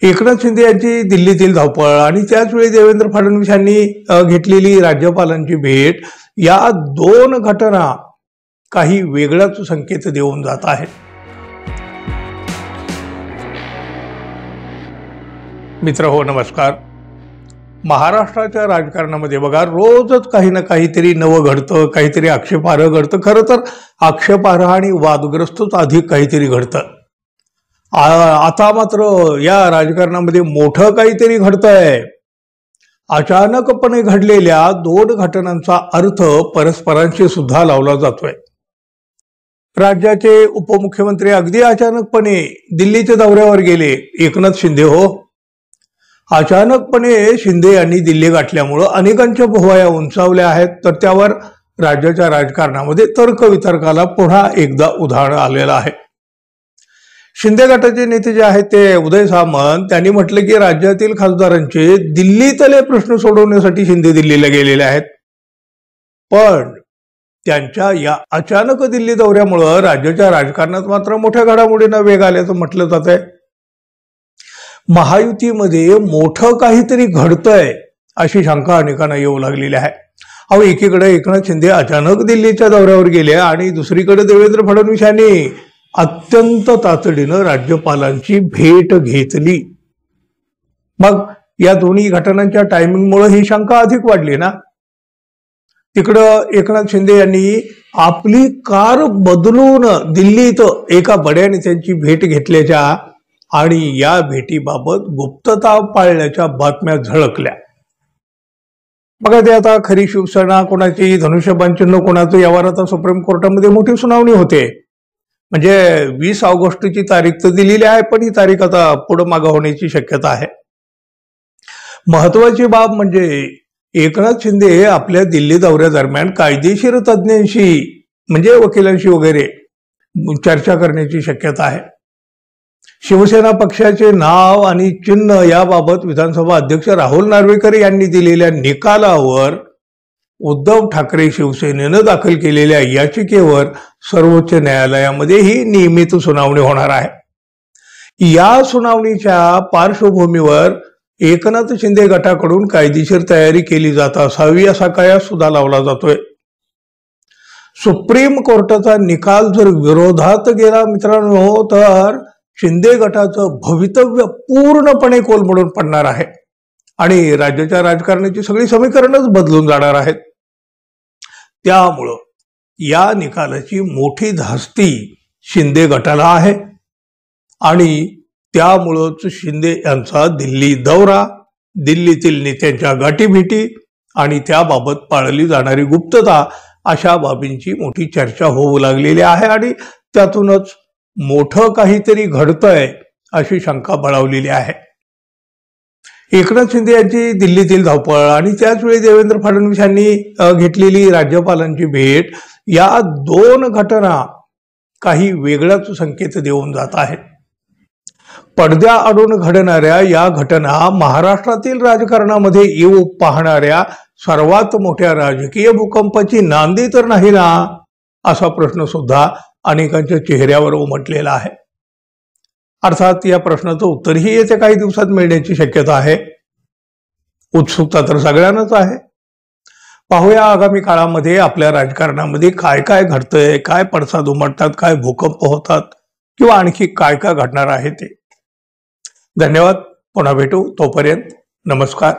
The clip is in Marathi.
एकनाथ शिंदे यांची दिल्लीतील धावपळ आणि त्याचवेळी देवेंद्र फडणवीस यांनी घेतलेली राज्यपालांची भेट, या दोन घटना काही वेगळाच संकेत देऊन जात आहेत. मित्र हो, नमस्कार. महाराष्ट्राच्या राजकारणामध्ये बघा, रोजच काही ना काहीतरी नवं घडतं, काहीतरी आक्षेपार्ह घडतं. खरं तर आक्षेपार्ह आणि वादग्रस्तच अधिक काहीतरी घडतं. आता मात्र या राजकारणामध्ये मोठं काहीतरी घडतंय. अचानकपणे घडलेल्या दोन घटनांचा अर्थ परस्परांशी सुद्धा लावला जातोय. राज्याचे उपमुख्यमंत्री अगदी अचानकपणे दिल्लीच्या दौऱ्यावर गेले. एकनाथ शिंदे हो, अचानकपणे शिंदे यांनी दिल्ली गाठल्यामुळं अनेकांच्या भुवया उंचावल्या आहेत. तर त्यावर राज्याच्या राजकारणामध्ये तर्कवितर्काला पुन्हा एकदा उधाण आलेलं आहे. शिंदे गटाचे नेते जे आहेत ते उदय सामंत, त्यांनी म्हटलं की राज्यातील खासदारांचे दिल्लीतले प्रश्न सोडवण्यासाठी शिंदे दिल्लीला गेलेले आहेत. पण त्यांच्या या अचानक दिल्ली दौऱ्यामुळं राज्याच्या राजकारणात मात्र मोठ्या घडामोडींना वेग आल्याचं म्हटलं जात आहे. महायुतीमध्ये मोठं काहीतरी घडतंय अशी शंका अनेकांना येऊ लागलेली आहे. अहो, एकीकडे एकनाथ शिंदे अचानक दिल्लीच्या दौऱ्यावर गेले आणि दुसरीकडे देवेंद्र फडणवीस यांनी अत्यंत तातडीनं राज्यपालांची भेट घेतली. मग या दोन्ही घटनांच्या टायमिंगमुळे ही शंका अधिक वाढली ना. तिकडं एकनाथ शिंदे यांनी आपली कार बदलून दिल्लीत एका बड्या नेत्यांची भेट घेतल्याच्या आणि या भेटीबाबत गुप्तता पाळल्याच्या बातम्या झळकल्या. बघा, ते आता खरी शिवसेना कोणाची, धनुष्यबाण चिन्ह कोणाचं, यावर आता सुप्रीम कोर्टामध्ये मोठी सुनावणी होते. म्हणजे 20 ऑगस्टची तारीख तर दिलेली आहे, पण ही तारीख आता पुढं मागं होण्याची शक्यता आहे. महत्वाची बाब म्हणजे एकनाथ शिंदे आपल्या दिल्ली दौऱ्यादरम्यान कायदेशीर तज्ज्ञांशी म्हणजे वकिलांशी वगैरे चर्चा करण्याची शक्यता आहे. शिवसेना पक्षाचे नाव आणि चिन्ह याबाबत विधानसभा अध्यक्ष राहुल नार्वेकर यांनी दिलेल्या निकालावर उद्धव ठाकरे शिवसेनेनं दाखल केलेल्या याचिकेवर सर्वोच्च न्यायालयामध्ये ही नियमित सुनावणी होणार आहे. या सुनावणीच्या पार्श्वभूमीवर एकनाथ शिंदे गटाकडून कायदेशीर तयारी केली जात असावी असा कयास सुद्धा लावला जातोय. सुप्रीम कोर्टाचा निकाल जर विरोधात गेला मित्रांनो, तर शिंदे गटाचं भवितव्य पूर्णपणे कोलमडून पडणार आहे आणि राज्याच्या राजकारणाची सगळी समीकरणच बदलून जाणार आहेत. त्यामुळं या निकालाची मोठी धास्ती शिंदे गटाला आहे आणि त्यामुळंच शिंदे यांचा दिल्ली दौरा, दिल्लीतील नेत्यांच्या गाठीभेटी आणि त्याबाबत पाळली जाणारी गुप्तता, अशा बाबींची मोठी चर्चा होऊ लागलेली आहे आणि त्यातूनच मोठं काहीतरी घडतंय अशी शंका बळावलेली आहे. एकनाथ शिंदे यांची दिल्लीतील धावपळ आणि त्याचवेळी देवेंद्र फडणवीस यांनी घेतलेली राज्यपालांची भेट, या दोन घटना काही वेगळाच संकेत देऊन जात आहेत. पडद्याआडून घडणाऱ्या या घटना महाराष्ट्रातील राजकारणामध्ये येऊ पाहणाऱ्या सर्वात मोठ्या राजकीय भूकंपाची नांदी तर नाही ना, असा प्रश्न सुद्धा अनेकांच्या चेहऱ्यावर उमटलेला आहे. अर्थात या प्रश्नाचं उत्तरही येत्या काही दिवसात मिळण्याची शक्यता आहे. उत्सुकता तर सगळ्यांनाच आहे. पाहूया आगामी काळामध्ये आपल्या राजकारणामध्ये काय काय घडतंय, काय पडसाद उमटतात, काय भूकंप होतात किंवा आणखी काय काय घडणार आहे ते. धन्यवाद. पुन्हा भेटू. तोपर्यंत नमस्कार.